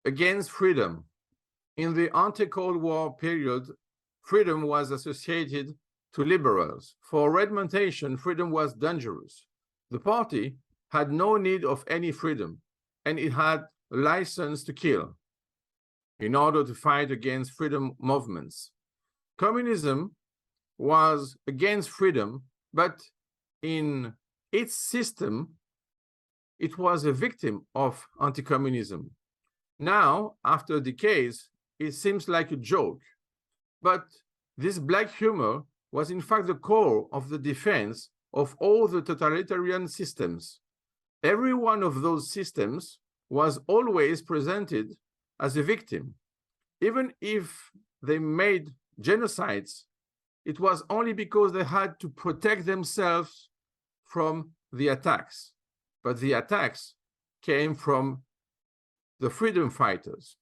against freedom. In the anti-Cold War period, freedom was associated to liberals. For Redmond, freedom was dangerous. The party had no need of any freedom, and it had a license to kill in order to fight against freedom movements. Communism was against freedom, but in its system, it was a victim of anti-communism. Now, after decades, it seems like a joke, but this black humor was in fact the core of the defense of all the totalitarian systems. Every one of those systems was always presented as a victim. Even if they made genocides, it was only because they had to protect themselves from the attacks. But the attacks came from the freedom fighters.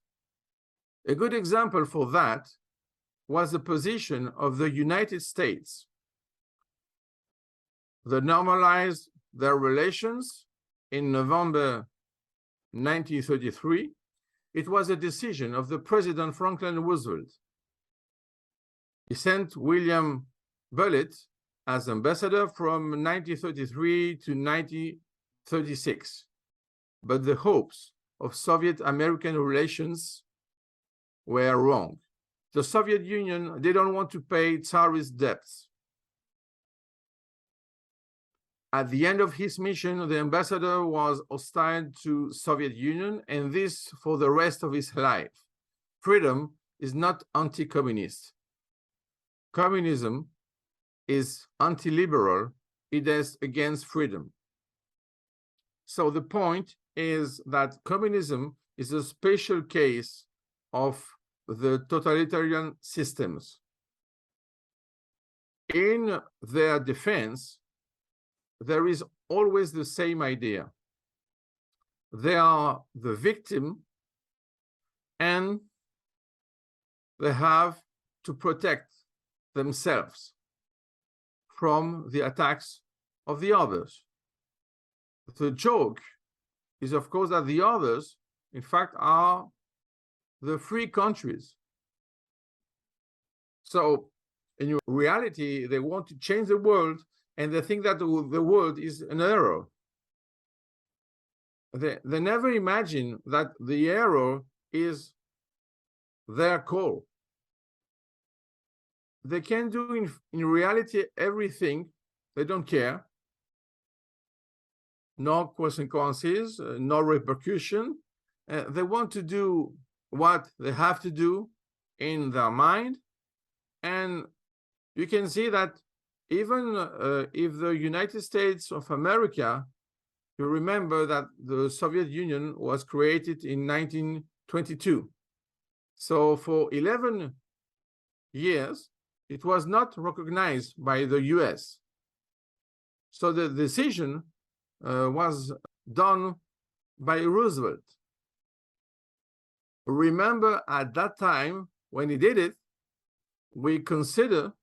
A good example for that was the position of the United States. They normalized their relations in November 1933. It was a decision of the President Franklin Roosevelt. He sent William Bullitt as ambassador from 1933 to 1936. But the hopes of Soviet-American relations were wrong. The Soviet Union didn't want to pay Tsarist debts. At the end of his mission, the ambassador was hostile to Soviet Union, and this for the rest of his life. Freedom is not anti-communist. Communism is anti-liberal. It is against freedom. So the point is that communism is a special case of the totalitarian systems. In their defense, there is always the same idea. They are the victim, and they have to protect themselves from the attacks of the others. The joke is, of course, that the others, in fact, are the free countries. So in reality, they want to change the world, and they think that the world is an error. They never imagine that the error is their call. They can do in reality everything. They don't care. No consequences, no repercussion. They want to do what they have to do in their mind. And you can see that even if the United States of America, you remember that the Soviet Union was created in 1922. So for 11 years, it was not recognized by the US. So the decision was done by Roosevelt. Remember, at that time, when he did it, we consider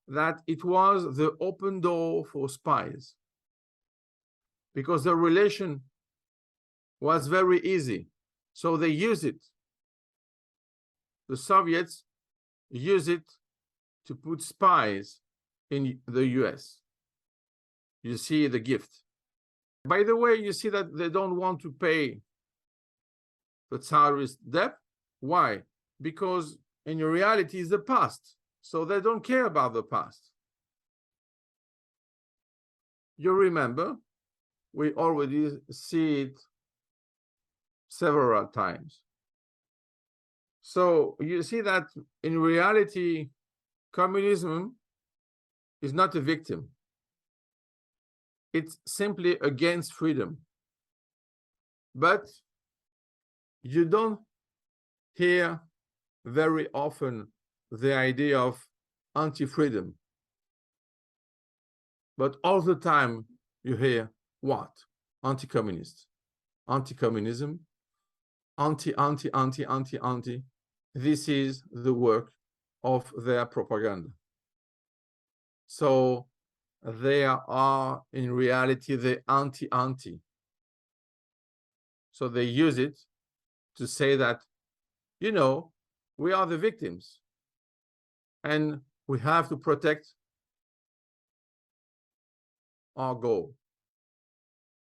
that it was the open door for spies, because the relation was very easy. So they use it. The Soviets use it to put spies in the US. You see the gift. By the way, you see that they don't want to pay the Tsarist debt. Why? Because in reality, it's the past. So they don't care about the past. You remember, we already see it several times. So you see that in reality, communism is not a victim. It's simply against freedom. But you don't hear very often the idea of anti-freedom. But all the time you hear what? Anti-communist, anti-communism, anti. This is the work of their propaganda. So they are in reality the anti-anti. So they use it to say that, you know, we are the victims and we have to protect our goal.